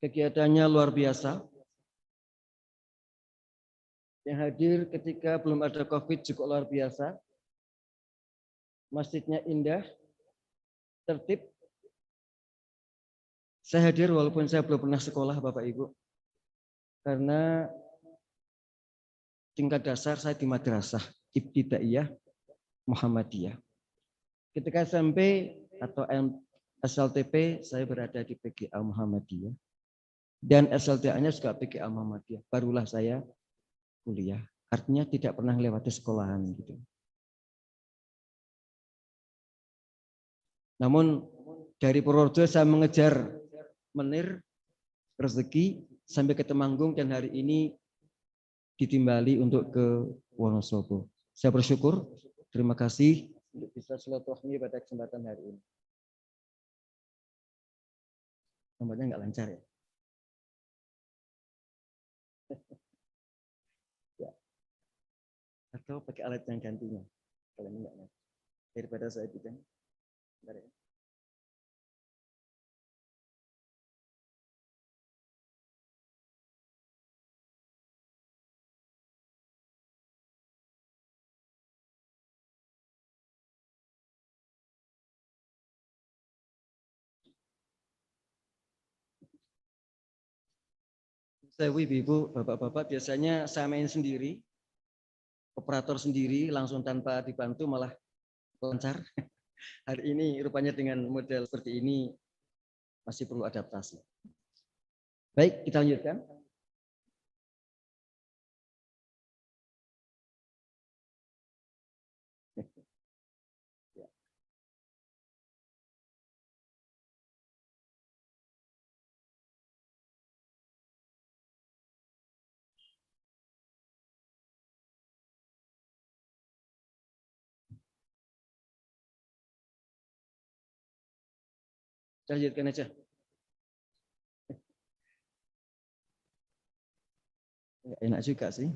Kegiatannya luar biasa. Yang hadir ketika belum ada COVID juga luar biasa. Masjidnya indah, tertib. Saya hadir walaupun saya belum pernah sekolah, Bapak Ibu. Karena tingkat dasar saya di madrasah Ibtidaiyah Muhammadiyah. Ketika SMP atau SLTP saya berada di PGA Muhammadiyah. Dan SLTA-nya juga PGA Muhammadiyah. Barulah saya kuliah. Artinya tidak pernah lewati sekolahan gitu. Namun dari Purworejo saya mengejar menir rezeki sampai ke Temanggung dan hari ini ditimbali untuk ke Wonosobo. Saya bersyukur, terima kasih untuk bisa silaturahmi pada kesempatan hari ini. Nomornya nggak lancar ya? Ya. Atau pakai alat yang gantinya. Kalau ini nggak lancar. Daripada saya tidak. Bentar ya. Saya ibu, bapak-bapak biasanya saya main sendiri, operator sendiri langsung tanpa dibantu malah lancar. Hari ini rupanya dengan model seperti ini masih perlu adaptasi. Baik, kita lanjutkan. Kita lanjutkan aja. Enak juga sih.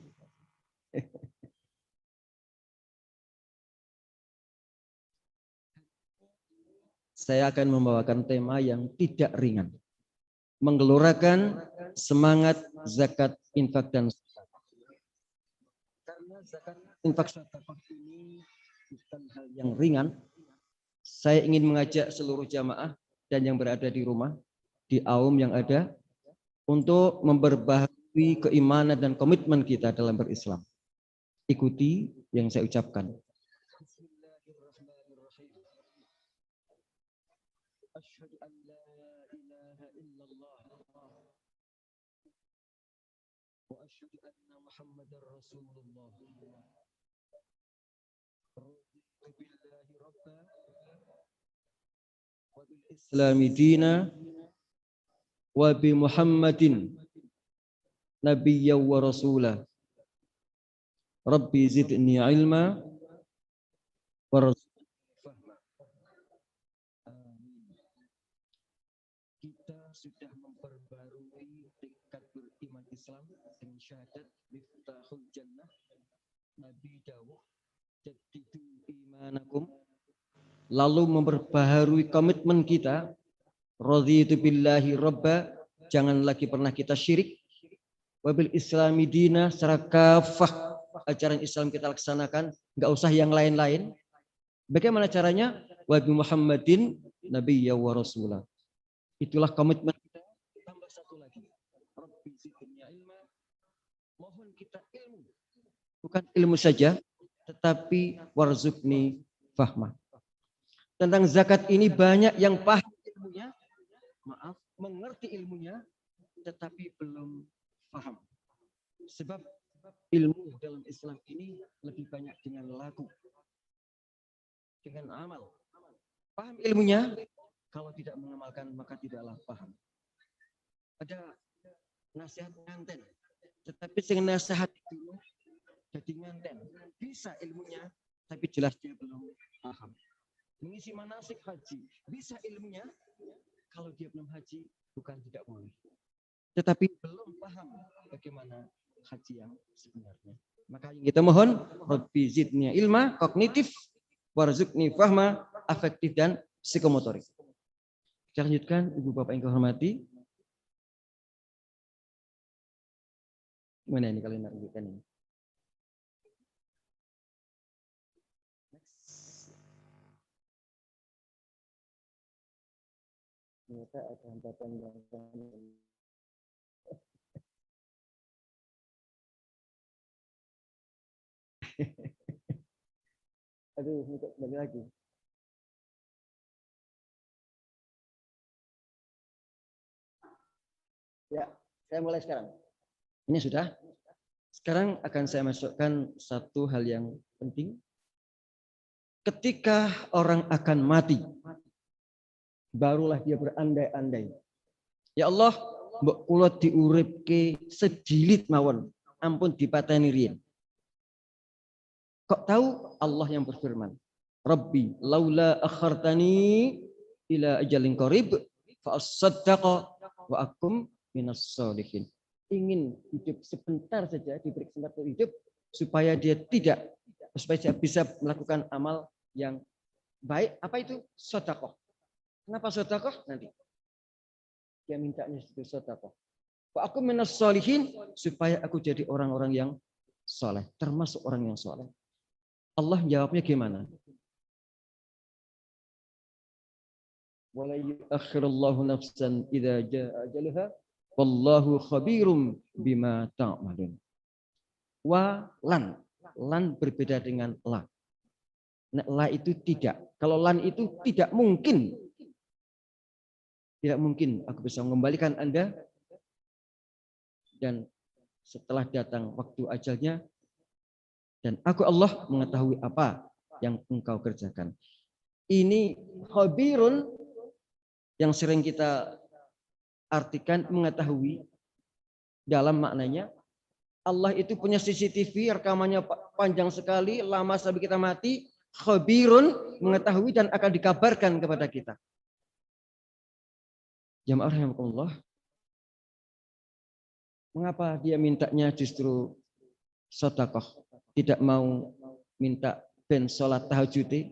Saya akan membawakan tema yang tidak ringan. Menggelorakan semangat zakat, infak, dan sedekah. Karena zakat, infak, sedekah ini bukan hal yang ringan. Saya ingin mengajak seluruh jamaah dan yang berada di rumah, di aum yang ada, untuk memperbaharui keimanan dan komitmen kita dalam berislam. Ikuti yang saya ucapkan. Asyhadu an la ilaha illallah wa asyhadu anna Muhammadar Rasulullah. Billahi rabba wa bil islami dina wa bi Muhammadin nabiyya wa rasulah. Rabbi zidni ilma wa kita sudah memperbarui tingkat beriman Islam dengan syahadat miftahul jannah. Nabi dawuh jaddidu imanakum, lalu memperbaharui komitmen kita, raditu billahi robba, jangan lagi pernah kita syirik, wabil islami dina, secara kafah ajaran Islam kita laksanakan, nggak usah yang lain-lain. Bagaimana caranya? Wabi Muhammadin nabiyya wa rasulah. Itulah komitmen kita. Tambah satu lagi, Rabbi zidni ilma, mohon kita ilmu, bukan ilmu saja, tetapi warzukni fahma. Tentang zakat ini banyak yang paham ilmunya, mengerti ilmunya, tetapi belum paham. Sebab ilmu dalam Islam ini lebih banyak dengan laku, dengan amal. Paham ilmunya, kalau tidak mengamalkan maka tidaklah paham. Ada nasihat nganten, tetapi dengan nasihat itu jadi nganten. Bisa ilmunya, tapi jelas dia belum paham. Mengisi manasik haji, bisa ilmunya, kalau dia belum haji, bukan tidak boleh. Tetapi belum paham bagaimana haji yang sebenarnya. Maka kita mohon, Rabbi zidni ilma, kognitif, warzukni fahma, afektif, dan psikomotorik. Kita lanjutkan, Ibu Bapak yang kehormati. Gimana ini kalau nak tunjukkan ini? Ternyata ada hambatan yang aduh, untuk kembali lagi. Ya, saya mulai sekarang. Ini sudah. Sekarang akan saya masukkan satu hal yang penting. Ketika orang akan mati, barulah dia berandai-andai. Ya Allah, mbok kula diuripke sejilid mawon, ampun dipateni riyen. Kok tahu? Allah yang berfirman, Rabbi laula akhartani ila ajalin qarib fa asaddaqa wa akum minas sholihin. Ingin hidup sebentar saja, diberi kesempatan hidup supaya dia bisa melakukan amal yang baik. Apa itu? Sedekah. Kenapa sedekah? Nanti dia mintanya itu sedekah. Wa akum minas sholihin, supaya aku jadi orang-orang yang soleh, termasuk orang yang soleh. Allah jawabnya gimana? Wala yu'akhirullahu nafsan idza jaa ajaluha wallahu khabirum bima ta'malun. Wa lan berbeda dengan la. Nah, la itu tidak. Kalau lan itu tidak mungkin. Tidak mungkin aku bisa mengembalikan Anda dan setelah datang waktu ajalnya dan aku Allah mengetahui apa yang engkau kerjakan. Ini khabirun yang sering kita artikan mengetahui dalam maknanya. Allah itu punya CCTV, rekamannya panjang sekali, lama sampai kita mati. Khabirun, mengetahui dan akan dikabarkan kepada kita. Jamaah rahimakumullah. Mengapa dia mintanya justru sedekah? Tidak mau minta ben sholat tahajud,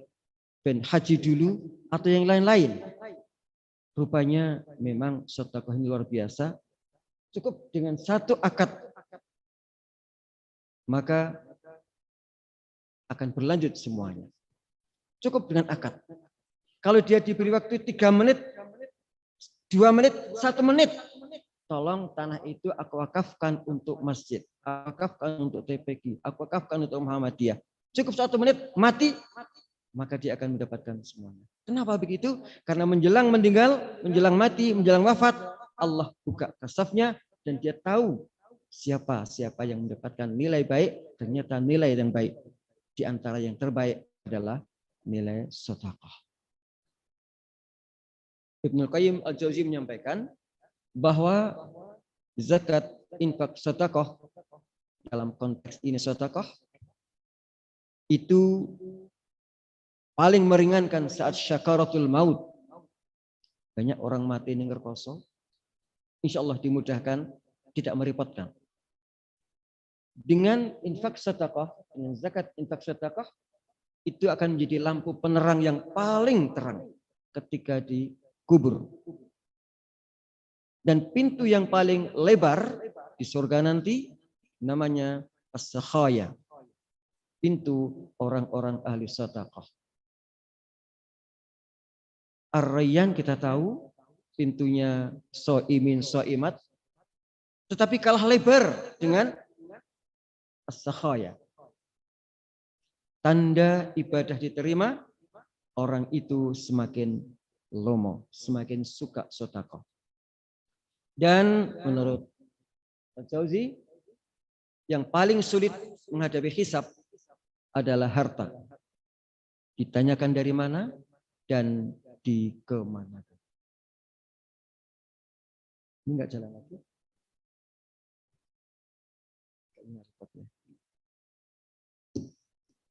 ben haji dulu, atau yang lain-lain. Rupanya memang sedekah ini luar biasa. Cukup dengan satu akad, maka akan berlanjut semuanya. Cukup dengan akad. Kalau dia diberi waktu 3 menit, 2 menit, 1 menit, tolong tanah itu aku wakafkan untuk masjid, aku wakafkan untuk TPQ, aku wakafkan untuk Muhammadiyah. Cukup 1 menit, mati, maka dia akan mendapatkan semuanya. Kenapa begitu? Karena menjelang meninggal, menjelang mati, menjelang wafat, Allah buka kasafnya dan dia tahu siapa yang mendapatkan nilai baik. Ternyata nilai yang baik di antara yang terbaik adalah nilai sedekah. Ibnu Qayyim Al-Jauzi menyampaikan bahwa zakat, infak, sedekah dalam konteks ini sedekah itu paling meringankan saat syakaratul maut. Banyak orang mati ini ngerkoso. Insya Allah dimudahkan, tidak merepotkan. Dengan infak sedekah, dengan zakat infak sedekah, itu akan menjadi lampu penerang yang paling terang ketika dikubur. Dan pintu yang paling lebar di surga nanti namanya as-sakhaya. Pintu orang-orang ahli sedekah. Ar-Rayyan kita tahu pintunya so'imin so'imat, tetapi kalah lebar dengan as-sakhaya. Tanda ibadah diterima, orang itu semakin lomo, semakin suka sedekah. Dan menurut Al-Jauzi, yang paling sulit menghadapi hisab adalah harta. Ditanyakan dari mana dan di kemana. Ini enggak jalan lagi.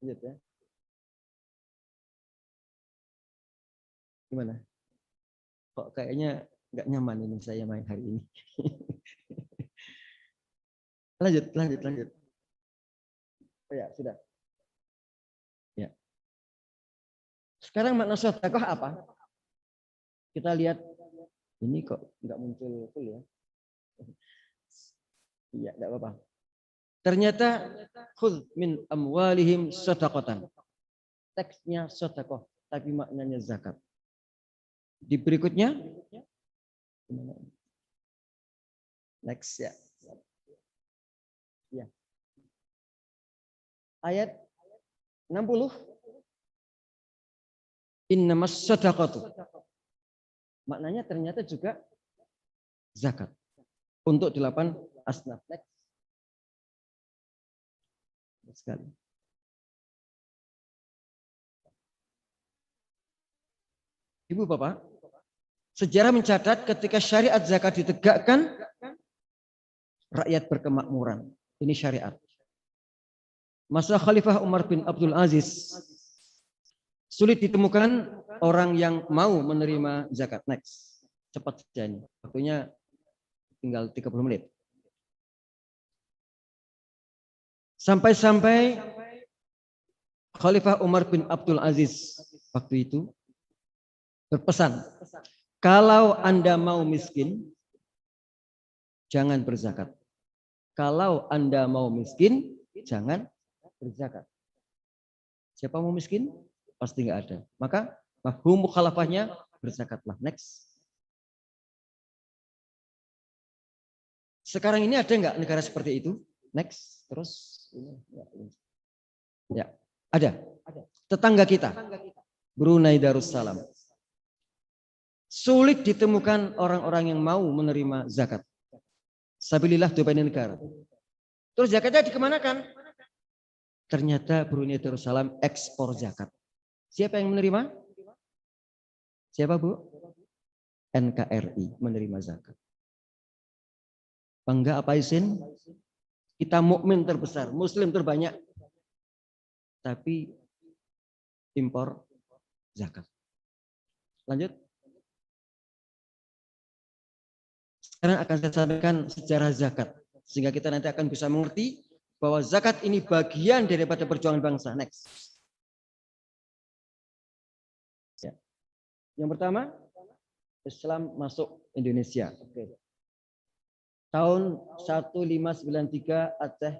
Lihat ya. Gimana? Kok kayaknya enggak nyaman ini saya main hari ini. Lanjut. Oh ya, sudah. Ya. Sekarang makna sedekah apa? Kita lihat ini kok enggak muncul full ya. Iya, enggak apa-apa. Ternyata khudz min amwalihim shadaqatan. Teksnya sedekah, tapi maknanya zakat. Di berikutnya, next ya. Ya. Ayat 60. Innamas shadaqatu. Maknanya ternyata juga zakat. Untuk 8 asnaf. Next. Sekali. Ibu Bapak, sejarah mencatat ketika syariat zakat ditegakkan, rakyat berkemakmuran. Ini syariat. Masa Khalifah Umar bin Abdul Aziz, sulit ditemukan orang yang mau menerima zakat. Next. Cepat saja ini. Waktunya tinggal 30 menit. Sampai-sampai Khalifah Umar bin Abdul Aziz waktu itu berpesan, kalau Anda mau miskin, jangan berzakat. Kalau Anda mau miskin, jangan berzakat. Siapa mau miskin? Pasti nggak ada. Maka mafhum mukhalafahnya berzakatlah. Next. Sekarang ini ada nggak negara seperti itu? Next. Terus. Ya, ada. Tetangga kita, Brunei Darussalam. Sulit ditemukan orang-orang yang mau menerima zakat. Sabilillah doa negara. Terus zakatnya dikemanakan? Ternyata Brunei Darussalam ekspor zakat. Siapa yang menerima? Siapa Bu? NKRI menerima zakat. Bangga apa izin? Kita mukmin terbesar, Muslim terbanyak, tapi impor zakat. Lanjut. Sekarang akan saya sampaikan sejarah zakat, sehingga kita nanti akan bisa mengerti bahwa zakat ini bagian daripada perjuangan bangsa. Next. Ya. Yang pertama, Islam masuk Indonesia. Oke. Tahun 1593 Aceh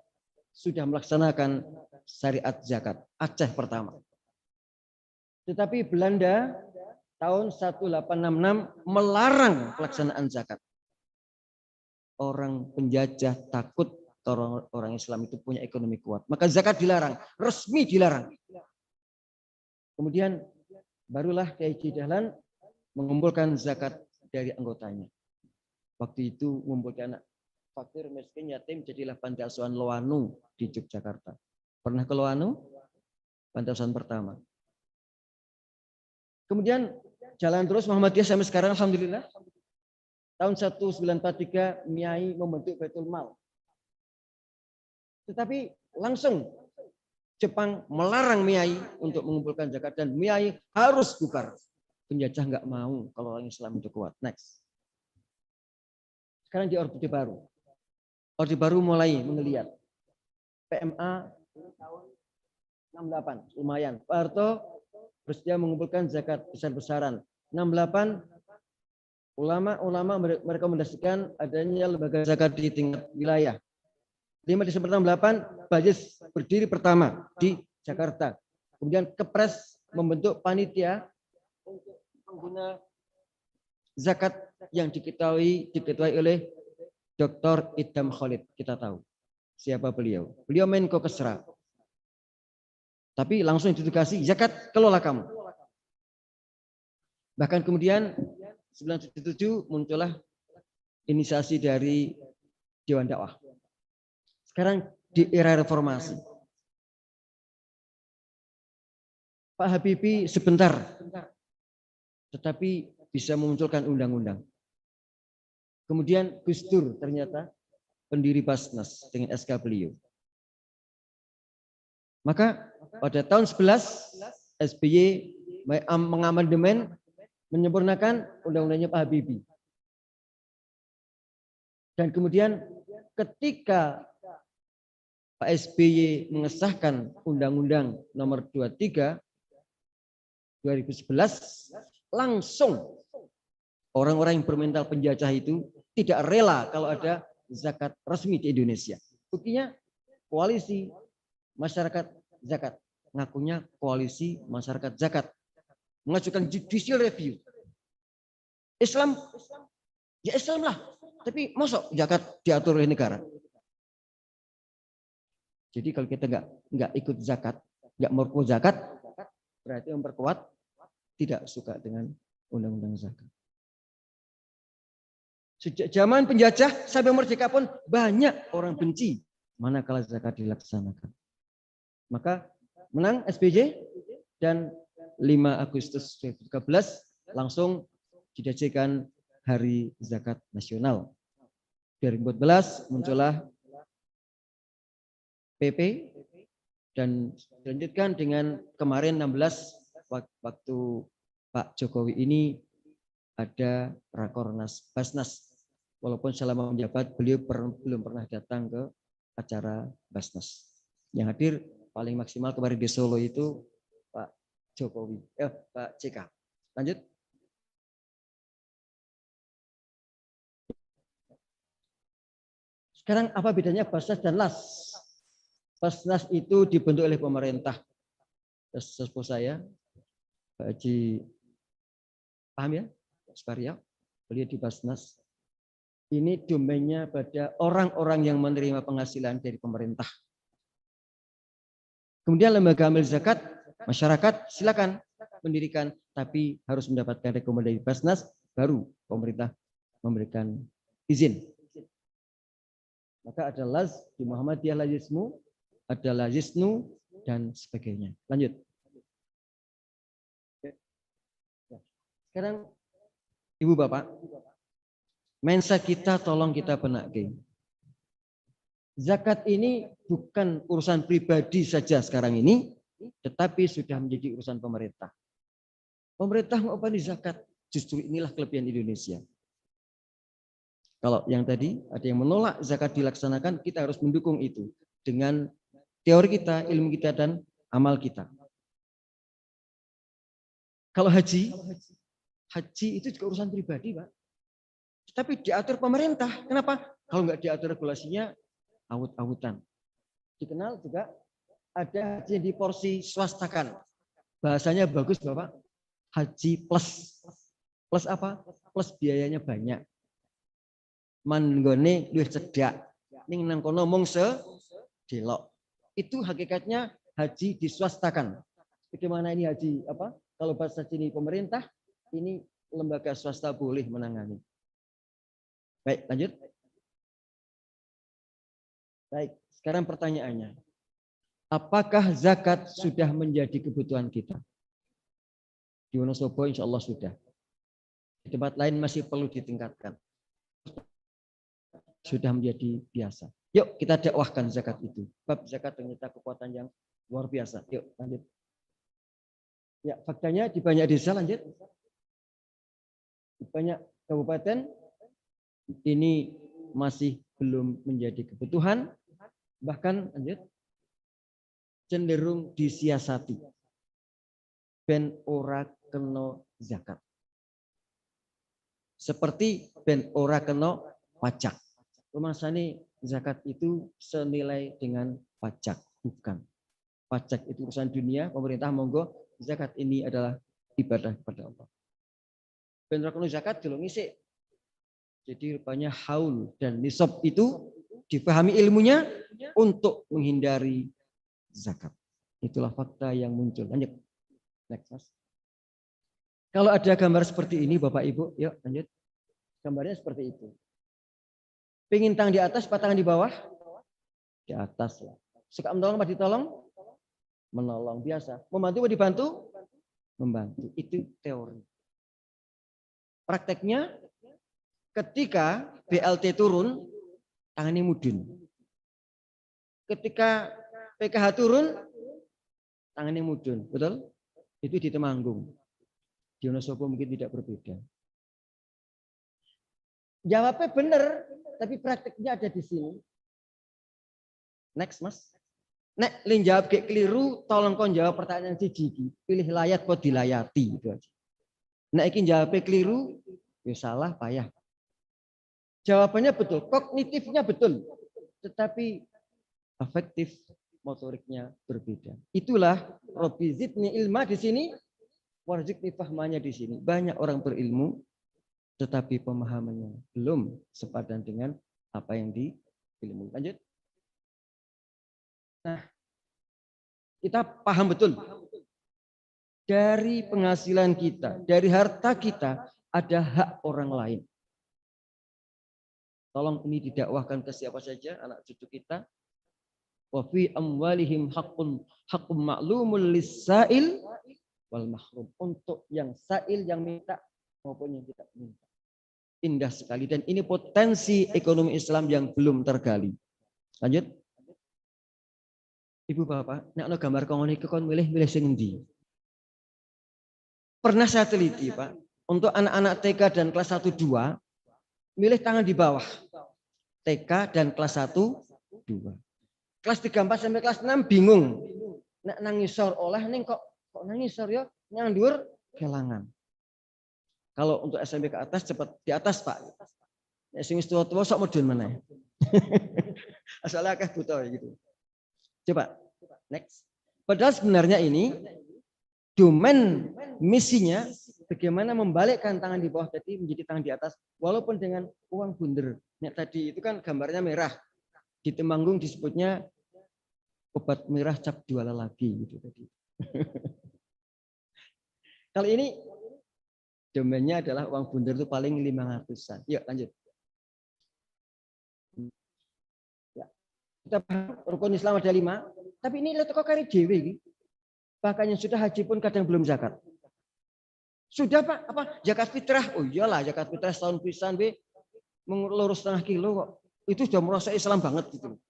sudah melaksanakan syariat zakat. Aceh pertama. Tetapi Belanda tahun 1866 melarang pelaksanaan zakat. Orang penjajah takut orang Islam itu punya ekonomi kuat. Maka zakat dilarang, resmi dilarang. Kemudian barulah Kiai Dahlan mengumpulkan zakat dari anggotanya. Waktu itu mengumpulkan anak fakir, miskin, yatim, jadilah panti asuhan Loanu di Yogyakarta. Pernah ke Loanu? Panti asuhan pertama. Kemudian jalan terus Muhammadiyah sampai sekarang, alhamdulillah. Tahun 1943 Miai membentuk Baitul Mal. Tetapi langsung Jepang melarang Miai untuk mengumpulkan zakat dan Miai harus bubar. Penjajah nggak mau kalau orang Islam itu kuat. Next. Sekarang di Orde Baru. Orde Baru mulai menggeliat. PMA tahun 68, lumayan. Pak Harto bersedia mengumpulkan zakat besar-besaran. 68, ulama merekomendasikan adanya lembaga zakat di tingkat wilayah. 5 Desember 68, Bajis berdiri pertama di Jakarta. Kemudian Kepres membentuk panitia untuk pengguna zakat yang diketuai oleh Dr. Idham Khalid. Kita tahu siapa beliau. Beliau Menko Kesra. Tapi langsung ditugasi zakat kelola kamu. Bahkan kemudian 1977 muncullah inisiasi dari Dewan Dakwah. Sekarang di era reformasi. Pak Habibie sebentar, tetapi bisa memunculkan undang-undang. Kemudian Gus Dur ternyata pendiri Basnas dengan SK beliau. Maka pada tahun 11 SBY mengamandemen menyempurnakan undang-undangnya Pak Habibie. Dan kemudian ketika Pak SBY mengesahkan Undang-Undang Nomor 23 2011, langsung orang-orang yang bermental penjajah itu tidak rela kalau ada zakat resmi di Indonesia. Buktinya koalisi masyarakat zakat. Ngakunya koalisi masyarakat zakat. Mengajukan judicial review. Islam, ya Islam lah. Tapi masuk zakat diatur oleh negara. Jadi kalau kita nggak ikut zakat, nggak mau zakat, berarti memperkuat tidak suka dengan undang-undang zakat. Sejak zaman penjajah sampai merdeka pun banyak orang benci manakala zakat dilaksanakan. Maka menang SBY dan 5 Agustus 2013 langsung didajikan Hari Zakat Nasional. 2014 muncullah PP dan dilanjutkan dengan kemarin 16 waktu Pak Jokowi ini ada Rakornas Basnas. Walaupun selama menjabat beliau belum pernah datang ke acara Basnas. Yang hadir paling maksimal kemarin di Solo itu Pak Jokowi, Pak JK. Lanjut. Sekarang apa bedanya Basnas dan LAS? Basnas itu dibentuk oleh pemerintah. Sesepuh saya, Pak Haji, paham ya? Sparia, beliau di Basnas. Ini domainnya pada orang-orang yang menerima penghasilan dari pemerintah. Kemudian lembaga amil zakat, masyarakat silakan mendirikan, tapi harus mendapatkan rekomendasi Basnas, baru pemerintah memberikan izin. Maka ada LAS, di Muhammadiyah Lazismu, ada Lazisnu, dan sebagainya. Lanjut. Sekarang, Ibu Bapak, mensa kita tolong kita benaki. Zakat ini bukan urusan pribadi saja sekarang ini, tetapi sudah menjadi urusan pemerintah. Pemerintah mau apa di zakat? Justru inilah kelebihan Indonesia. Kalau yang tadi ada yang menolak zakat dilaksanakan, kita harus mendukung itu dengan teori kita, ilmu kita, dan amal kita. Kalau haji itu juga urusan pribadi, Pak. Tapi diatur pemerintah. Kenapa? Kalau nggak diatur regulasinya, awut-awutan. Dikenal juga ada haji yang diporsi swastakan. Bahasanya bagus, Bapak. Haji plus. Plus apa? Plus biayanya banyak. Manggone luwih cedak. Ning nang kono mung sedelok. Itu hakikatnya haji diswastakan. Bagaimana ini haji apa? Kalau bahasa sini pemerintah, ini lembaga swasta boleh menangani. Baik, lanjut. Baik, sekarang pertanyaannya. Apakah zakat sudah menjadi kebutuhan kita? Di Wonosobo insya Allah sudah. Di tempat lain masih perlu ditingkatkan. Sudah menjadi biasa. Yuk kita dakwahkan zakat itu. Bab zakat ternyata kekuatan yang luar biasa. Yuk lanjut. Ya, faktanya di banyak desa, lanjut. Di banyak kabupaten ini masih belum menjadi kebutuhan, bahkan lanjut cenderung disiasati. Ben ora kena zakat. Seperti ben ora kena pajak. Rumasane zakat itu senilai dengan pajak, bukan. Pajak itu urusan dunia, pemerintah monggo, zakat ini adalah ibadah kepada Allah. Ben ora kena zakat delok ngisik. Jadi rupanya haul dan nisab itu dipahami ilmunya untuk menghindari zakat. Itulah fakta yang muncul. Lanjut. Next, Mas. Kalau ada gambar seperti ini Bapak Ibu, yuk lanjut. Gambarnya seperti itu. Pengin tangan di atas, tangan di bawah? Di atas lah. Suka menolong apa ditolong? Menolong biasa. Membantu apa dibantu? Membantu. Itu teori. Prakteknya ketika BLT turun, tangannya mudun. Ketika PKH turun, tangannya mudun. Betul? Itu di Temanggung. Di Wonosobo mungkin tidak berbeda. Jawabnya benar, tapi praktiknya ada di sini. Next, Mas. Nek lin jawab kayak keliru, tolong kon jawab pertanyaan siji. Pilih layat kok dilayati itu aja. Nek iki jawabnya keliru, ya salah payah. Jawabannya betul, kognitifnya betul. Tetapi afektif motoriknya berbeda. Itulah Rabbi zidni ilma di sini, warzuqni fahmanya di sini. Banyak orang berilmu tetapi pemahamannya belum sepadan dengan apa yang diilmu. Lanjut. Nah, kita paham betul dari penghasilan kita, dari harta kita ada hak orang lain. Tolong ini didakwahkan ke siapa saja, anak cucu kita. Wa fi amwalihim haqqun ma'lumul lis-sa'il wal mahrum. Untuk yang sa'il yang minta maupun yang tidak minta. Indah sekali dan ini potensi ekonomi Islam yang belum tergali. Lanjut. Ibu bapak, nek ana gambar kon iki kon milih sing endi? Pernah saya teliti, Pak, untuk anak-anak TK dan kelas 1 2, milih tangan di bawah. TK dan kelas 1 2. Kelas 3 4 sampai kelas 6 bingung. Nek nangisor oleh ning kok nangisor ya nang dhuwur kelangan. Kalau untuk SMP ke atas cepat di atas, Pak. Nek sing wis tuwa-tuwa sok mudhun meneh. Asalnya akeh buta gitu. Coba next. Padahal sebenarnya ini domain misinya bagaimana membalikkan tangan di bawah tadi menjadi tangan di atas walaupun dengan uang bunder. Nek tadi itu kan gambarnya merah. Di Temanggung disebutnya obat merah cap 2 lagi gitu tadi. Kali ini domainnya adalah uang bunder itu paling 500-an. Yuk lanjut. Ya. Kita paham rukun Islam ada 5, tapi ini lihat kok kari dewe iki. Bahkan yang sudah haji pun kadang belum zakat. Sudah Pak, apa zakat fitrah? Oh iyalah zakat fitrah setahun pisan be lurus 0,5 kilo kok. Itu sudah merasa Islam banget gitu.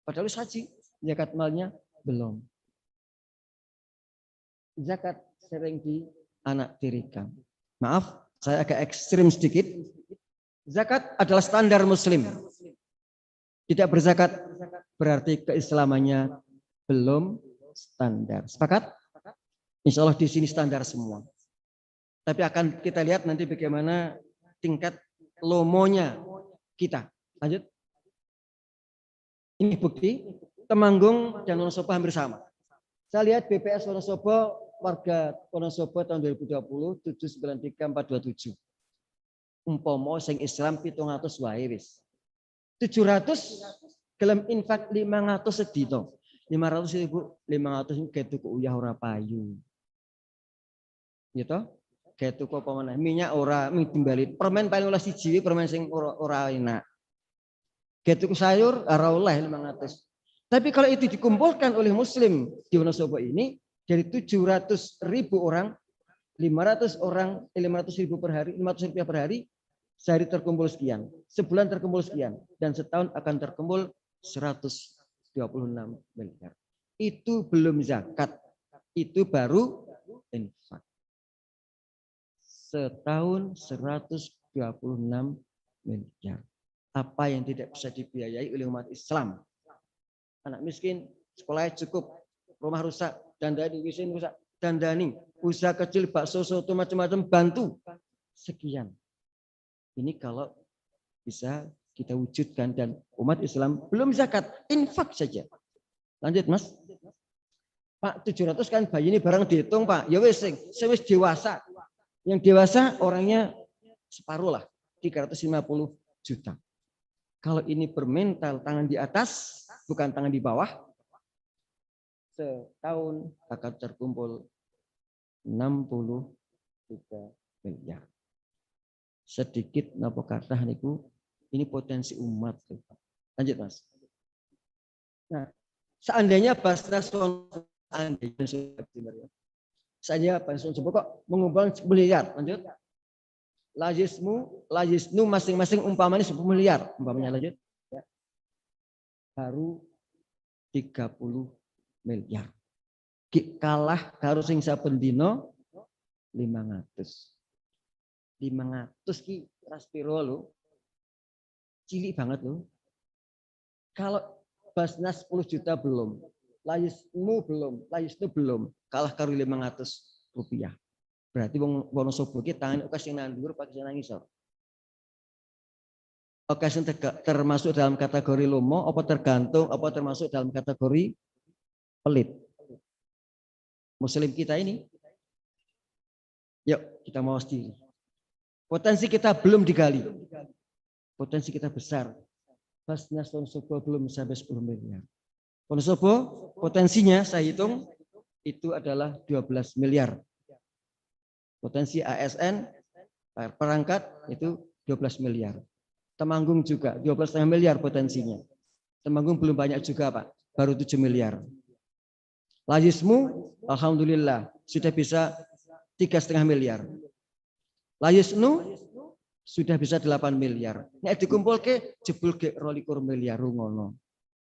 Padahal haji, zakat malnya belum. Zakat sering di anak tirikan. Maaf, saya agak ekstrim sedikit. Zakat adalah standar muslim. Tidak berzakat berarti keislamannya belum standar. Sepakat? Insya Allah di sini standar semua. Tapi akan kita lihat nanti bagaimana tingkat lomonya kita. Lanjut. Ini bukti Temanggung dan Wonosobo hampir sama. Saya lihat BPS Wonosobo warga Wonosobo tahun 2020 793.427. Umpomo sing Islam 700 wae wis. 700 gelem infak 500 sedina. 500 Ibu, 500 itu kayak tuku uyah ora payu. Gitu? Kayak tuku apa meneh? Minyak ora, mie timbali. Permen paling oleh siji permen sing ora enak. Kayak tuku sayur ora oleh 500. Tapi kalau itu dikumpulkan oleh muslim di Wonosobo ini dari 700.000 orang, 500 ribu per hari, 500 rupiah per hari, sehari terkumpul sekian, sebulan terkumpul sekian, dan setahun akan terkumpul 126 miliar. Itu belum zakat, itu baru infak. Setahun 126 miliar. Apa yang tidak bisa dibiayai oleh umat Islam? Anak miskin, sekolahnya cukup, rumah rusak, dandani, wisin rusak, dandani, usaha kecil, bakso, soto, macam-macam, bantu. Sekian. Ini kalau bisa kita wujudkan dan umat Islam belum zakat, infak saja. Lanjut Mas. Pak 700 kan bayi ini barang dihitung Pak. Ya wis sewis dewasa. Yang dewasa orangnya separuh lah, 350 juta. Kalau ini bermental tangan di atas, bukan tangan di bawah, setahun akan terkumpul 63 miliar. Sedikit napa kathah niku ini potensi umat. Lanjut Mas. Nah, seandainya Basnas seandainya Basnas kok mengumpulkan 10 miliar, lanjut. Lajisnu masing-masing umpamanya 10 miliar, umpamanya lanjut. Ya. Baru 30 miliar. Kalah karo sing saben dina 500. 500 ki raspiro lho. Cilik banget lho. Kalau Basnas 10 juta belum, Lajisnu belum, kalah karo 500 rupiah. Berarti wong Wonosobo ki tangan kasih nandur pakai nang ngisor. Oke, termasuk dalam kategori lomo, apa tergantung, apa termasuk dalam kategori pelit. Muslim kita ini, yuk kita mau diri. Potensi kita belum digali. Potensi kita besar. Pasnya Wonosobo belum sampai 10 miliar. Wonosobo potensinya saya hitung itu adalah 12 miliar. Potensi ASN perangkat itu 12 miliar. Temanggung juga 12,5 miliar potensinya. Temanggung belum banyak juga Pak, baru 7 miliar. Layismu alhamdulillah sudah bisa 3,5 miliar. Layisnu sudah bisa 8 miliar. Nek dikumpul ke jebul ke 22 miliar ngono.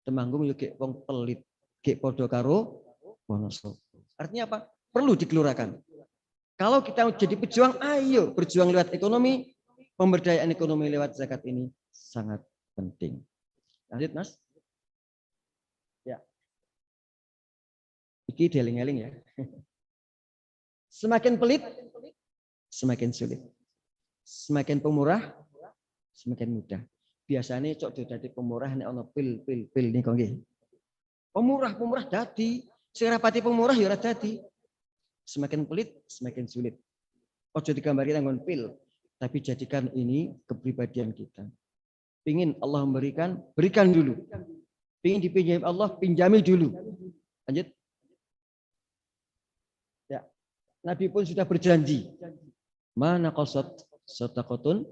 Temanggung yo ke wong pelit, ke podo karo Wonosobo. Artinya apa? Perlu dikelurakan. Kalau kita jadi pejuang, ayo berjuang lewat ekonomi. Pemberdayaan ekonomi lewat zakat ini sangat penting. Lanjut Mas. Ya. Iki dieling-eling ya. Semakin pelit, semakin sulit. Semakin pemurah, semakin mudah. Biasanya cok dadi pemurah nek ono pil niku nggih. Pemurah dadi, sing rapati pemurah ya ora dadi. Semakin pelit, semakin sulit. Ojo digambari nggon pil, tapi jadikan ini kepribadian kita. Pingin Allah memberikan, berikan dulu. Pingin dipinjami Allah, pinjami dulu. Lanjut. Ya. Nabi pun sudah berjanji. Mana qasat sadaqatun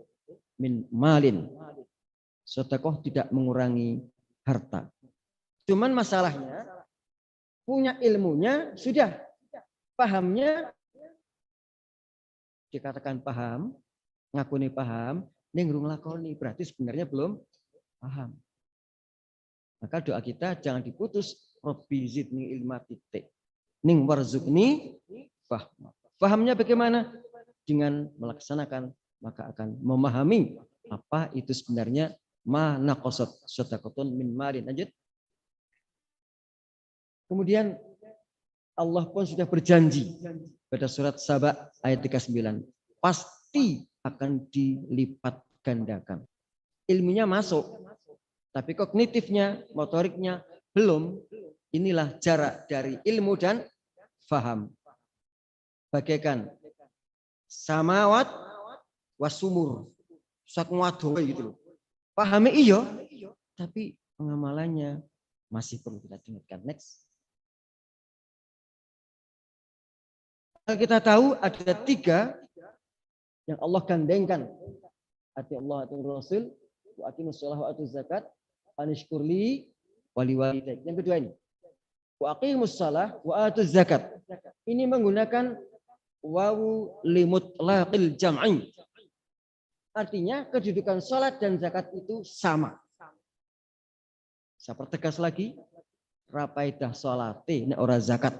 min malin. Sedekah tidak mengurangi harta. Cuman masalahnya punya ilmunya sudah, pahamnya dikatakan paham, ngakuni paham, ning rung lakoni, berarti sebenarnya belum paham. Maka doa kita jangan diputus, Rabbi zidni ilma titik. Ning warzuqni fahma. Pahamnya bagaimana? Dengan melaksanakan maka akan memahami apa itu sebenarnya ma naqasat sadaqatun min malin. Lanjut. Kemudian Allah pun sudah berjanji pada surat Saba ayat 39. Pasti akan dilipat gandakan. Ilmunya masuk, tapi kognitifnya, motoriknya belum. Inilah jarak dari ilmu dan faham. Bagaikan samawat wasumur. Sakmuadowe gitu loh. Pahami iyo, tapi pengamalannya masih perlu kita tingkatkan. Next. Kita tahu ada 3 yang Allah gandengkan. Ati Allah, ati Rasul, wa aqimus shalah wa atuz zakat, anishkurli wali walidayk. Yang kedua ini. Wa aqimus shalah wa atuz zakat. Ini menggunakan wawu limutlaqil jam'i. Artinya kedudukan salat dan zakat itu sama. Saya pertegas lagi, rapaidah salate nek ora zakat.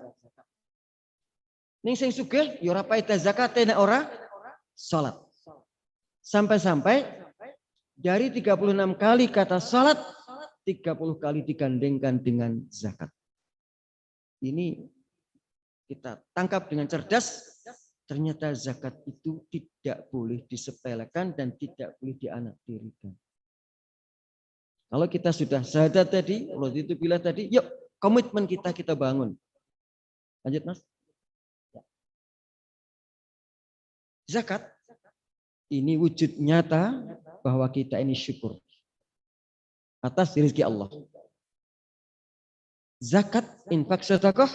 Ning sing sugih ya ora paedah zakate nek ora salat. Sampai-sampai dari 36 kali kata salat, 30 kali digandengkan dengan zakat. Ini kita tangkap dengan cerdas. Ternyata zakat itu tidak boleh disepelekan dan tidak boleh dianaktirikan. Kalau kita sudah syahadat tadi, Allah itu bilang tadi, yuk komitmen kita bangun. Lanjut Mas. Zakat ini wujud nyata bahwa kita ini syukur atas rezeki Allah. Zakat, infak, sedekah,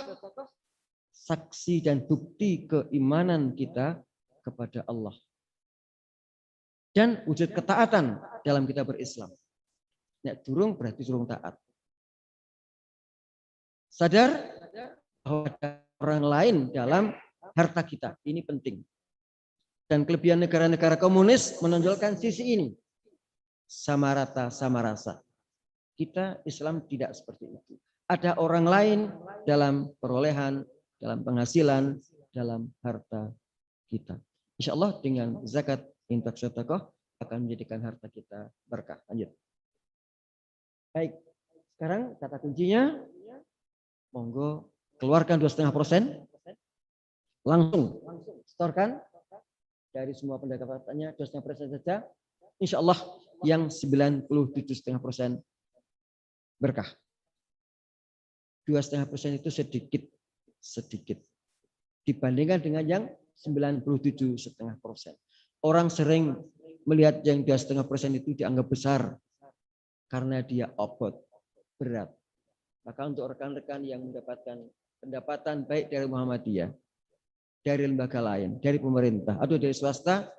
saksi dan bukti keimanan kita kepada Allah. Dan wujud ketaatan dalam kita berislam. Nek durung berarti durung taat. Sadar bahwa ada orang lain dalam harta kita. Ini penting. Dan kelebihan negara-negara komunis menonjolkan sisi ini. Sama rata, sama rasa. Kita Islam tidak seperti itu. Ada orang lain dalam perolehan, dalam penghasilan, dalam harta kita. Insya Allah dengan zakat, infak, sedekah akan menjadikan harta kita berkah. Lanjut. Baik, sekarang kata kuncinya, monggo keluarkan 2,5%, langsung setorkan. Dari semua pendapatannya 2,5% saja, insya Allah yang 97,5% berkah. 2,5% itu sedikit dibandingkan dengan yang 97,5%. Orang sering melihat yang 2,5% itu dianggap besar karena dia obot, berat. Maka untuk rekan-rekan yang mendapatkan pendapatan baik dari Muhammadiyah, dari lembaga lain, dari pemerintah atau dari swasta,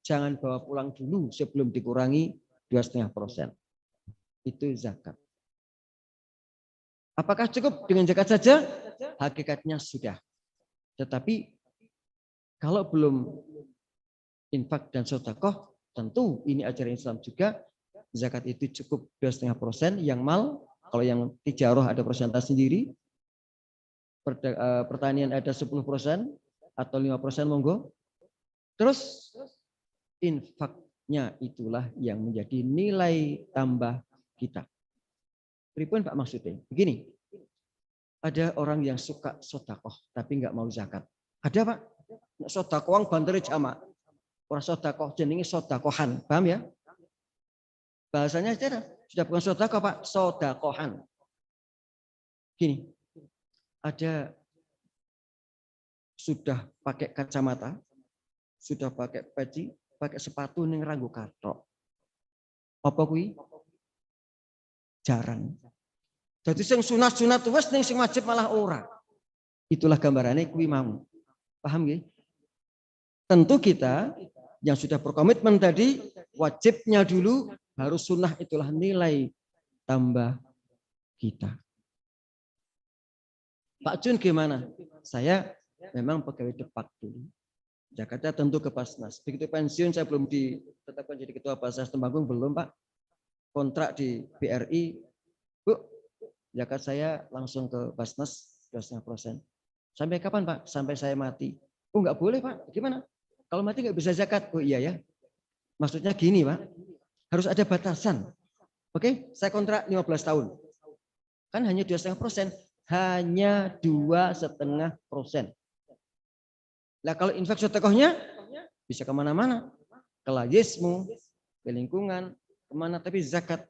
jangan bawa pulang dulu sebelum dikurangi 2,5%. Itu zakat. Apakah cukup dengan zakat saja? Hakikatnya sudah. Tetapi kalau belum infak dan sedekah, tentu ini ajaran Islam juga. Zakat itu cukup 2,5%. Yang mal, kalau yang tijarah ada persentase sendiri. Pertanian ada 10% atau 5% monggo. Terus infaknya itulah yang menjadi nilai tambah kita. Pripun Pak maksudnya? Begini, ada orang yang suka sedekah tapi nggak mau zakat. Ada Pak? Sedekah bantere jamak. Orang sedekah jenenge sedekahan, paham ya? Bahasanya sudah bukan sedekah Pak, sedekahan. Gini, ada sudah pakai kacamata, sudah pakai peci, pakai sepatu ning ranggo kathok. Apa kuwi? Jarang. Jadi sing sunat-sunat wis ning sing wajib malah ora. Itulah gambarannya kuwi mau. Paham nggih? Tentu kita yang sudah berkomitmen tadi wajibnya dulu, baru sunnah itulah nilai tambah kita. Pak Jun gimana? Saya memang pegawai Depak dulu. Jakarta tentu ke Basnas. Begitu pensiun saya belum ditetapkan jadi ketua Basnas Temanggung, belum Pak. Kontrak di BRI, Bu, zakat saya langsung ke Basnas 2,5%. Sampai kapan Pak? Sampai saya mati. Oh nggak boleh Pak. Gimana? Kalau mati nggak bisa zakat. Oh iya ya. Maksudnya gini Pak. Harus ada batasan. Oke, saya kontrak 15 tahun. Kan hanya 2,5%. Hanya 2,5%. Nah kalau infak sedekahnya bisa kemana-mana. Ke lajismu, ke lingkungan, kemana. Tapi zakat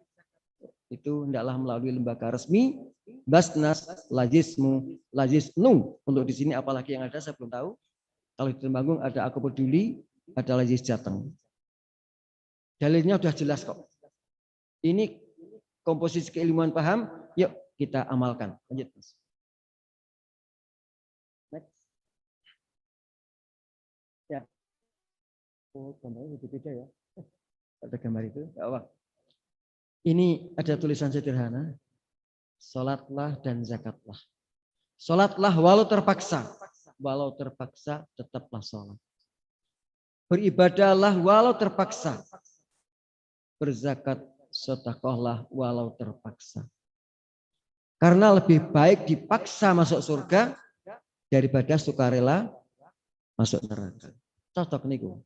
itu hendaklah melalui lembaga resmi, Basnas, Lajismu, Lajisnu. Untuk di sini apalagi yang ada saya belum tahu. Kalau di Temanggung ada Aku Peduli, ada Lajis Jateng. Dalilnya sudah jelas kok. Ini komposisi keilmuan paham, yuk kita amalkan. Lanjut Mas. Next. Ya. Oh, gambarnya beda ya. Ada gambar itu, enggak apa. Ini ada tulisan sederhana. Salatlah dan zakatlah. Salatlah walau terpaksa. Walau terpaksa tetaplah salat. Beribadahlah walau terpaksa. Berzakat sedekahlah walau terpaksa. Karena lebih baik dipaksa masuk surga daripada sukarela masuk neraka. Cocok niku.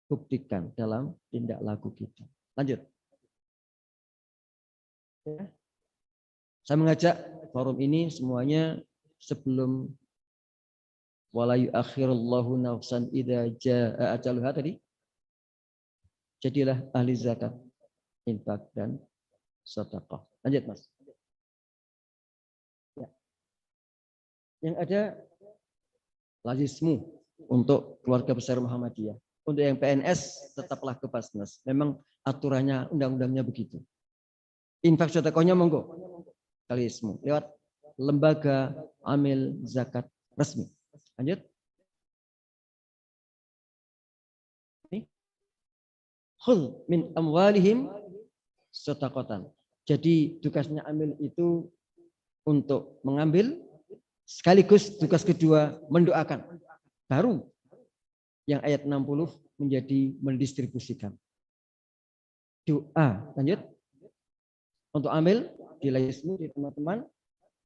Buktikan dalam tindak laku kita. Lanjut. Ya. Saya mengajak forum ini semuanya sebelum wala yu'akhirullahu nafsan idza jaa ajaluha tadi. Jadilah ahli zakat, infak dan sedekah. Lanjut Mas. Ya. Yang ada lazismu untuk keluarga besar Muhammadiyah. Untuk yang PNS tetaplah ke Basnas. Memang aturannya undang-undangnya begitu. Infak sedekahnya monggo. Kalismu lewat lembaga amil zakat resmi. Lanjut. Khul min amwalihim sedekatan. Jadi tugasnya amil itu untuk mengambil, sekaligus tugas kedua mendoakan. Baru yang ayat 60 menjadi mendistribusikan. Doa. Lanjut. Untuk amil di laismu di teman-teman,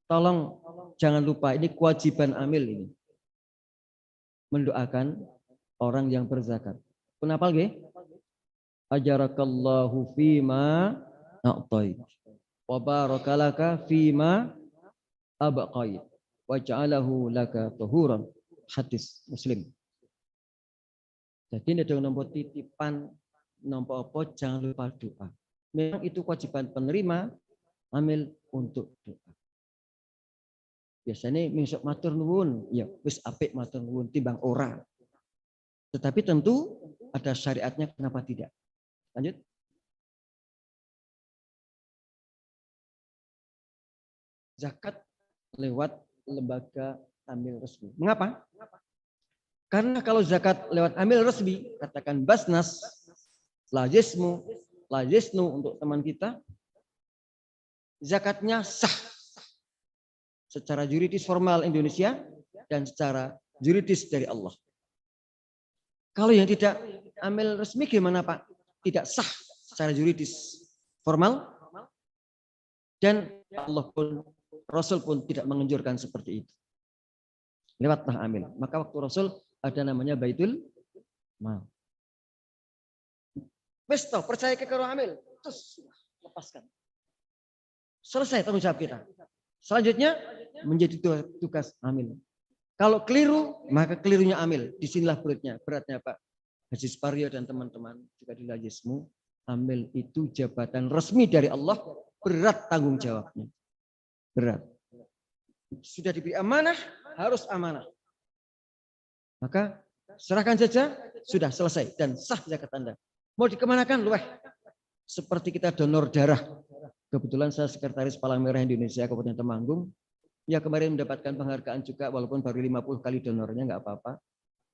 tolong jangan lupa ini kewajiban amil ini. Mendoakan orang yang berzakat. Kenapa nggih? Ajarakallahu fima a'tait. Wa barakalaka fima abqait. Wa ja'alahu laka tuhuran. Hadis Muslim. Jadi ini ada nombor titipan nampa apa jangan lupa doa. Memang itu kewajiban penerima amil untuk doa. Biasanya misok matur nuwun, ya wis apik matur nuwun timbang ora. Tetapi tentu ada syariatnya, kenapa tidak? Lanjut. Zakat lewat lembaga amil resmi. Mengapa? Karena kalau zakat lewat amil resmi, katakan Basnas, Lajismu, Lajisnu untuk teman kita, zakatnya sah secara juridis formal Indonesia dan secara juridis dari Allah. Kalau yang tidak amil resmi gimana Pak? Tidak sah secara juridis formal dan Allah pun Rasul pun tidak menganjurkan seperti itu. Lewatlah amil. Maka waktu Rasul ada namanya Baitul Mal. Wes toh percaya ke karo amil, terus lepaskan. Selesai tanggung jawab kita. Selanjutnya menjadi tugas amil. Kalau keliru, maka kelirunya amil. Disinilah beratnya Pak Haji Suparyo dan teman-teman juga di Lajismu. Amil itu jabatan resmi dari Allah, berat tanggung jawabnya. Berat. Sudah diberi amanah, harus amanah. Maka serahkan saja, sudah selesai dan sah zakat Anda. Mau dikemanakan? Luweh. Seperti kita donor darah. Kebetulan saya sekretaris Palang Merah Indonesia Kabupaten Temanggung. Ya kemarin mendapatkan penghargaan juga walaupun baru 50 kali donornya nggak apa-apa.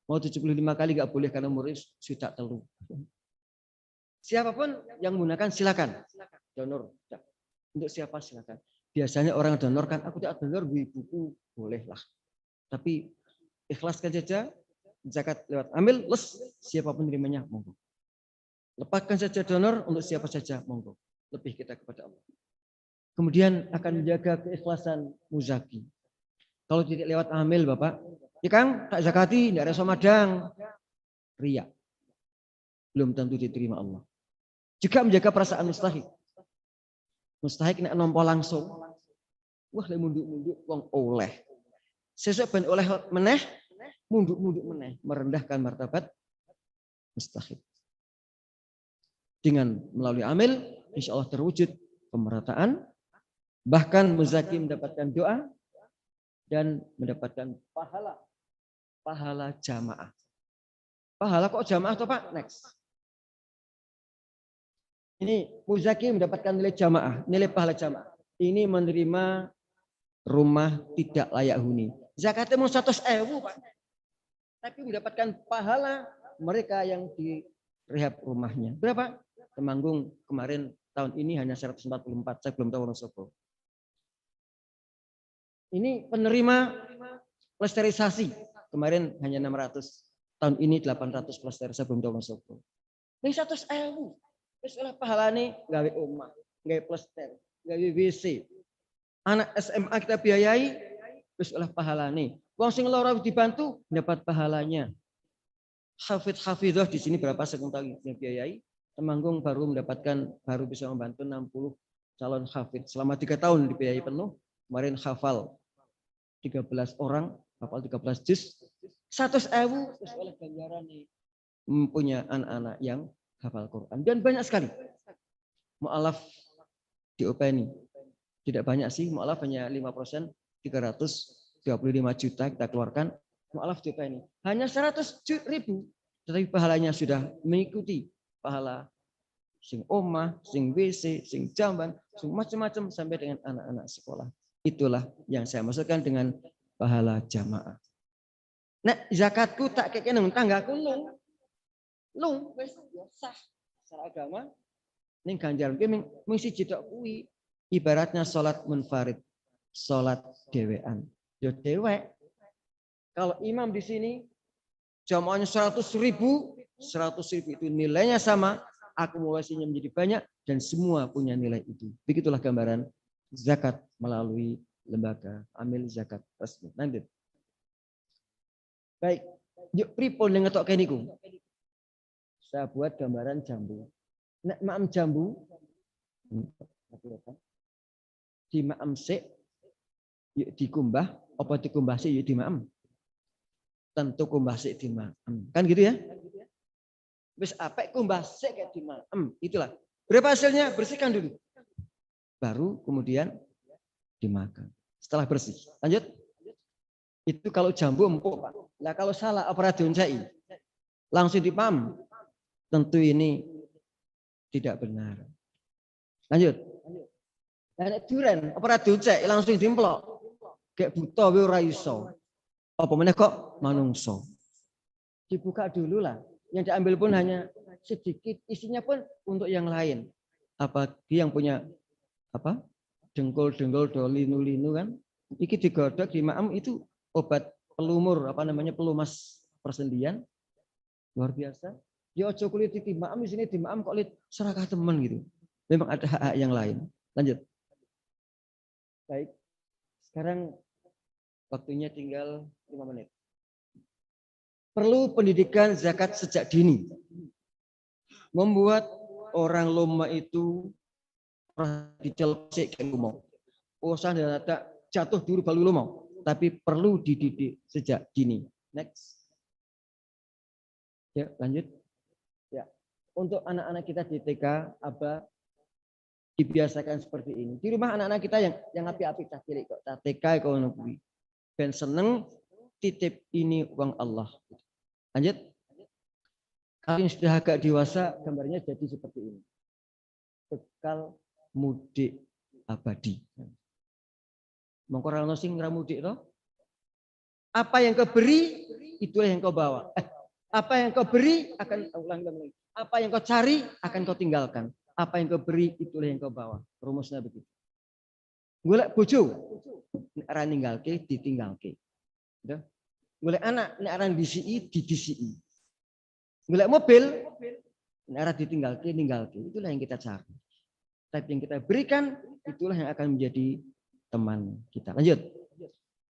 Mau 75 kali nggak boleh karena umurnya sudah telu. Siapapun yang menggunakan silakan. Donor. Untuk siapa silakan. Biasanya orang donor kan aku tidak donor buku bolehlah. Tapi ikhlaskan saja zakat lewat amil, siapapun nerimanya monggo. Lepaskan saja donor untuk siapa saja monggo. Lebih kita kepada Allah. Kemudian akan menjaga keikhlasan muzaki. Kalau tidak lewat amil Bapak, ya Kang, tak zakati, tidak ada somadang. Riya. Belum tentu diterima Allah. Juga menjaga perasaan mustahik. Mustahik nek nampa langsung. Wah, lek munduk-munduk wong oleh. Sesuk ben oleh meneh, munduk-munduk meneh, merendahkan martabat mustahik. Dengan melalui amil, insya Allah terwujud pemerataan, bahkan muzaki mendapatkan doa dan mendapatkan pahala jamaah. Pahala kok jamaah toh Pak? Next. Ini muzaki mendapatkan nilai jamaah, nilai pahala jamaah. Ini menerima rumah tidak layak huni. Zakatnya mau 100.000 Pak. Tapi mendapatkan pahala mereka yang di rehab rumahnya. Berapa? Temanggung kemarin tahun ini hanya 144. Saya belum tahu Wonosobo. Ini penerima plesterisasi. Kemarin hanya 600. Tahun ini 800 plester. Saya belum tahu Wonosobo. Ini 100.000. Terus oleh pahalane gawe omah, gawe plester, gawe WC. Anak SMA kita biayai, terus oleh pahalane. Wong sing lara dibantu dapat pahalanya. Hafidh-hafidhah di sini berapa sekuntar yang biayai? Temanggung baru bisa membantu 60 calon hafidh. Selama 3 tahun dibiayai penuh. Kemarin hafal 13 orang, hafal 13 juz. 100.000 terus oleh ganjaran nih. Punya anak-anak yang hafal Quran. Dan banyak sekali. Mu'alaf diopeni. Tidak banyak sih, mu'alaf hanya 5%, 325 juta kita keluarkan. Mu'alaf diopeni. Hanya 100.000. Tetapi pahalanya sudah mengikuti pahala sing omah, sing WC, sing jamban, sing macam-macam sampai dengan anak-anak sekolah. Itulah yang saya maksudkan dengan pahala jamaah. Nah, zakatku tak keke nang tanggaku lung wis sah secara agama ning ganjaran ki mung siji tok kuwi ibaratnya salat munfarid, salat dhewean. Yo dewek. Kalau imam di sini jamaahnya 100.000 itu nilainya sama, akumulasinya menjadi banyak dan semua punya nilai itu. Begitulah gambaran zakat melalui lembaga amil zakat resmi. Lanjut. Baik, yuk pripun yang ngetok niku. Saya buat gambaran jambu. Nek maem jambu di maem sik yuk dikumbah, apa dikumbah sik yuk di maem. Tentu kumbah sik di maem. Kan gitu ya? Wis apik ku mbasik kayak di maem. Itulah. Berapa hasilnya? Bersihkan dulu. Baru kemudian dimakan. Setelah bersih. Lanjut. Itu kalau jambu empuk, Pak. Nah, kalau salah operasion cai langsung dipam. Tentu ini tidak benar. Lanjut. Dan duren operasion cai langsung dimplok. Kayak buta wae ora iso. Apa meneh kok manungso. Dibuka dulu lah. Yang diambil pun hanya sedikit, isinya pun untuk yang lain. Apalagi yang punya apa? Dengkul-dengkul do linu-linu kan. Iki digodok di maem itu obat pelumur apa namanya pelumas persendian. Luar biasa. Ya ojo kulit di maem di sini di maem kok lit serakah temen gitu. Memang ada hak-hak yang lain. Lanjut. Baik. Sekarang waktunya tinggal 5 menit. Perlu pendidikan zakat sejak dini. Membuat orang loma itu dicelcek kayak ngomong. Usah ada jatuh dulu balu loma, tapi perlu dididik sejak dini. Next. Ya, lanjut. Ya. Untuk anak-anak kita di TK, apa dibiasakan seperti ini. Di rumah anak-anak kita yang api-api cah cilik kok TK kok ngono kuwi. Ben seneng titip ini uang Allah. Lanjut. Kalian sudah agak dewasa, gambarnya jadi seperti ini. Bekal mudik abadi. Mongko ora ono sing ora mudik to? Apa yang kau beri, itulah yang kau bawa. Apa yang kau beri akan ulang lagi. Apa yang kau cari akan kau tinggalkan. Apa yang kau beri, itulah yang kau bawa. Rumusnya begitu. Golek bojo, nek ora ninggalke ditinggalke. Golek anak, nek ora disiki didisiki. Golek mobil, nek ora ditinggalke ninggalke. Itulah yang kita cari. Tapi yang kita berikan, itulah yang akan menjadi teman kita. Lanjut.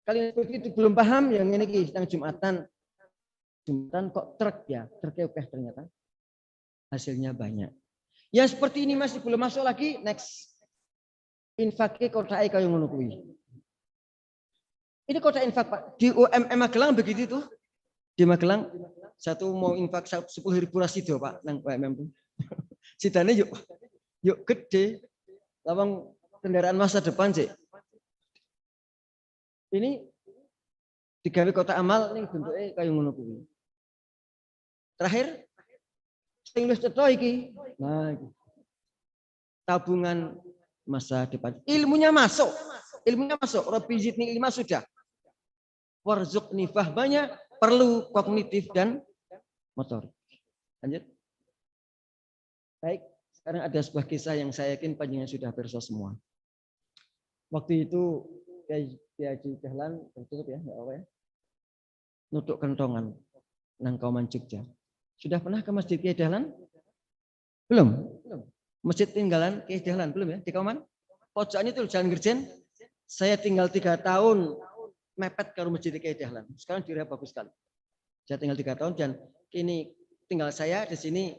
Kalian begitu belum paham yang ini sedang Jumatan kok truk ya, truknya oke ternyata. Hasilnya banyak. Yang seperti ini masih belum masuk lagi, next. Infaknya kota kayak ngono kuwi. Ini kota infak Pak. Di UMM Magelang begitu tuh. Di Magelang satu mau infak 10.000 rasido Pak nang UMM tuh. Sidane yuk gede. Lawang kendaraan masa depan sih. Ini digawe kota amal nih bentuknya kayak ngono kuwi. Terakhir sing wis cetha iki. Nah, iki. Tabungan masa depan. Ilmunya masuk. Ilmunya masuk. Rabbi zidni ilma sudah. Warzuqni fahmanya perlu kognitif dan motor. Lanjut. Baik, sekarang ada sebuah kisah yang saya yakin panjenengan sudah perso semua. Waktu itu Haji Dahlan tertutup ya, enggak apa ya. Nutuk kentongan nang Kauman Jogja. Sudah pernah ke Masjid Kiai Dahlan? Belum. Masjid tinggalan Kiai Dahlan belum ya di Kauman? Pojokan itu Jalan Gerjen. Saya tinggal 3 tahun mepet ke Masjid Kiai Dahlan. Sekarang direhab bagus sekali. Saya tinggal 3 tahun dan kini tinggal saya di sini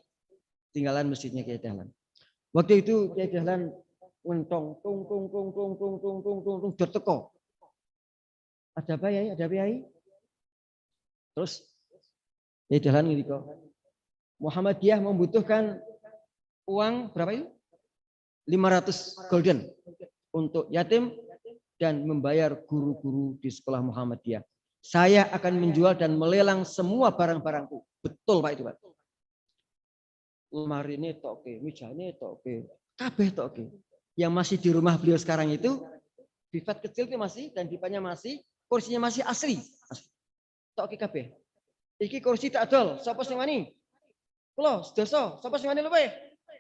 tinggalan masjidnya Kiai Dahlan. Waktu itu Kiai Dahlan ngentong tung teko. Ada apa ya? Ada apa ya? Terus Kiai Dahlan ngendika, Muhammadiyah membutuhkan uang berapa itu? 500 golden untuk yatim dan membayar guru-guru di sekolah Muhammadiyah. Saya akan menjual dan melelang semua barang-barangku. Betul Pak itu Pak. Lemari ini toke, meja ini toke, kabeh toke. Yang masih di rumah beliau sekarang itu bifat kecil itu masih dan dipanya masih, kursinya masih asli. Toke kabeh. Iki kursi tak adol, sapa sing wani? Kula, sedasa, sapa sing wani luweh?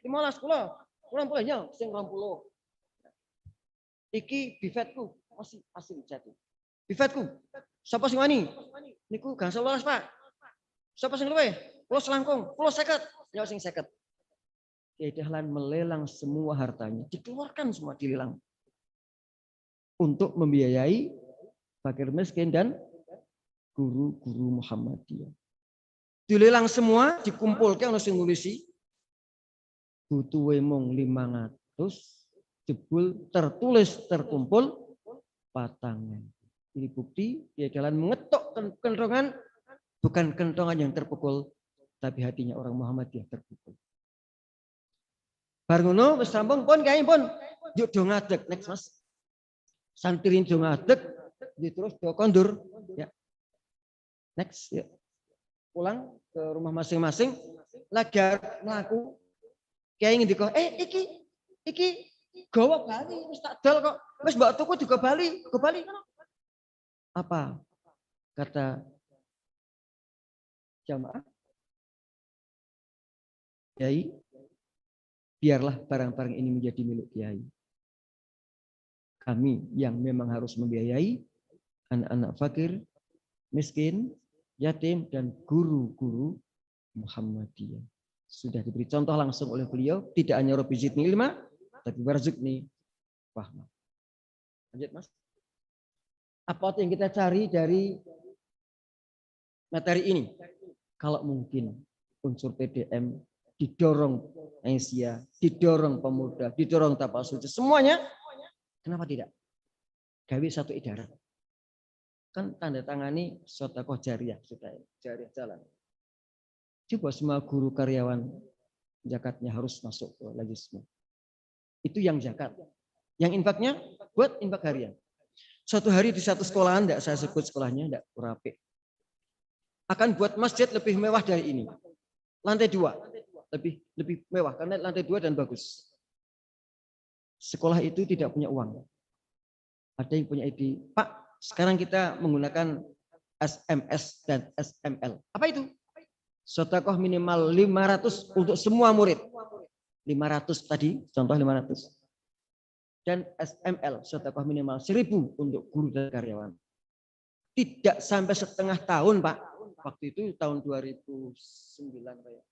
15 kula. Kurang puluh ya, sing 20. Iki bifetku masih asli jatuh. Bifetku, sapa sing wani? Niku gangsal 12 Pak. Sapa sing luweh? Kula selangkung, kula 50. Ya sing 50. Kiai Dahlan melelang semua hartanya, dikeluarkan semua dilelang. Untuk membiayai fakir miskin dan guru-guru Muhammadiyah. Dilelang semua, dikumpulkan ono sing ngulisi. Butuhe mung 500, jebul tertulis terkumpul 4.000. Ini bukti Kiai Dahlan mengetok kentongan, bukan kentongan yang terpukul tapi hatinya orang Muhammadiyah terpukul. Bar ngono wis rampung pun kiai pun yuk do ngadeg next Mas. Santri do ngadeg terus do kondur ya. Next ya. Pulang ke rumah masing-masing lagi mlaku kiai ngendika iki gawa bali wis tak dol kok. Wis mbok tuku juga bali, go bali ngono. Apa kata jamaah? Kiai, biarlah barang-barang ini menjadi milik Kiai. Kami yang memang harus membiayai anak-anak fakir, miskin, yatim, dan guru-guru Muhammadiyah. Sudah diberi contoh langsung oleh beliau, tidak hanya Rabbi zidni ilma, tapi warzuqni fahma. Lanjut Mas. Apa yang kita cari dari materi ini? Kalau mungkin unsur PDM didorong Aisyah, didorong pemuda, didorong tapasuci, semuanya. Kenapa tidak? Gawe satu idarat. Kan tanda tangani sedekah jariah, sudah jariah jalan. Coba semua guru karyawan zakatnya harus masuk ke Lajismu. Itu yang zakat. Yang infaknya buat infak harian. Suatu hari di satu sekolahan, tidak saya sebut sekolahnya, tidak rapi. Akan buat masjid lebih mewah dari ini. Lantai 2. Lebih mewah karena lantai 2 dan bagus. Sekolah itu tidak punya uang. Ada yang punya ide, Pak, sekarang kita menggunakan SMS dan SML. Apa itu? Sedekah minimal 500 untuk semua murid. 500 tadi, contoh 500. Dan SML, sedekah minimal 1000 untuk guru dan karyawan. Tidak sampai setengah tahun, Pak. Waktu itu tahun 2009, Pak.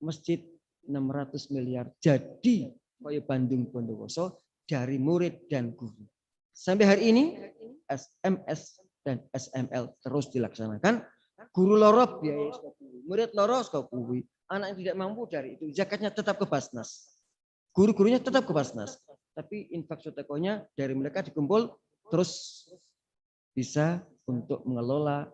Masjid 600 miliar jadi kaya Bandung Bondowoso dari murid dan guru. Sampai hari ini SMS dan SML terus dilaksanakan. Guru loro biaya sekolah, murid loro sekolah, anak yang tidak mampu dari itu zakatnya tetap ke Basnas. Guru-gurunya tetap ke Basnas. Tapi infak sedekahnya dari mereka dikumpul terus bisa untuk mengelola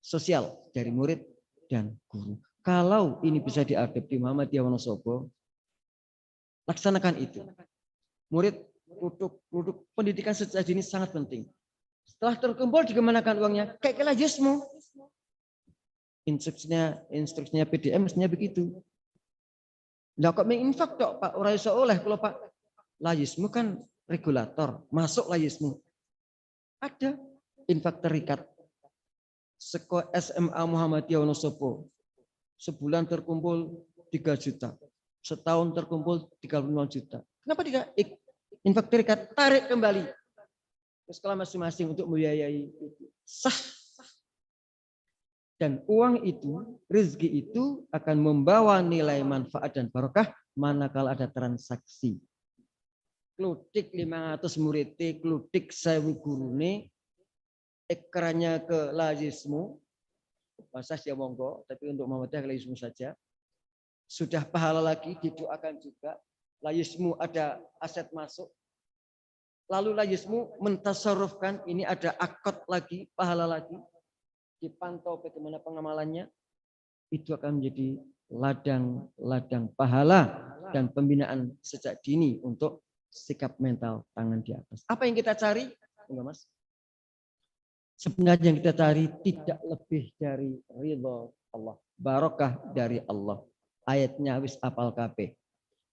sosial dari murid dan guru. Kalau ini bisa diadopsi Muhammadiyah Wonosobo, laksanakan itu. Murid produk pendidikan sejak dini sangat penting. Setelah terkumpul dikemanakan uangnya? Kayak Lajismu. Instruksinya PDM mestinya begitu. Lah kok menginfak tok Pak, ora iso oleh kalau Pak. Lajismu kan regulator, masuk Lajismu. Ada infak terikat. Sekolah SMA Muhammadiyah Wonosobo. Sebulan terkumpul 3 juta. Setahun terkumpul 35 juta. Kenapa tidak infak terikat? Tarik kembali ke sekolah masing-masing untuk membiayai itu. Sah. Dan uang itu, rezeki itu akan membawa nilai manfaat dan barokah manakala ada transaksi. Klutik 500 murid, klutik 1000 gurune, ekrannya ke Lajismu. Masa ya monggo, tapi untuk Muhammadiyah Lajismu saja. Sudah pahala lagi, didoakan juga. Lajismu ada aset masuk. Lalu Lajismu mentasarrufkan, ini ada akad lagi, pahala lagi. Dipantau bagaimana pengamalannya. Itu akan menjadi ladang pahala dan pembinaan sejak dini untuk sikap mental tangan di atas. Apa yang kita cari? Enggak Mas? Sebenarnya yang kita cari tidak lebih dari ridha Allah, barokah dari Allah. Ayatnya wis apal kabeh.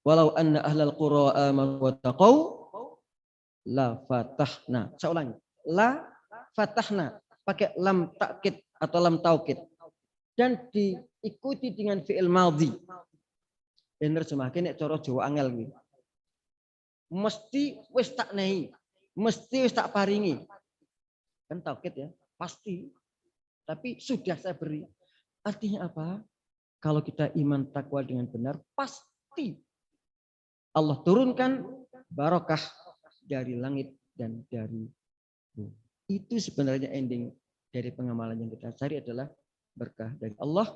Walau anna ahlal qura amanu wa taqau la fatahna. Saya ulangi. La fatahna pakai lam takkid atau lam taukid dan diikuti dengan fi'il madhi. Bener semakin nek cara Jawa angel kuwi. Mesti wis tak nehi, mesti wis tak paringi. Kan taukid ya, pasti. Tapi sudah saya beri. Artinya apa? Kalau kita iman takwa dengan benar, pasti Allah turunkan barokah dari langit dan dari bumi. Itu sebenarnya ending dari pengamalan yang kita cari adalah berkah dari Allah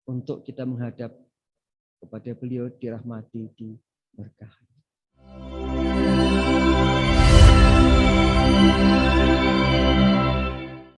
untuk kita menghadap kepada beliau dirahmati, diberkahi.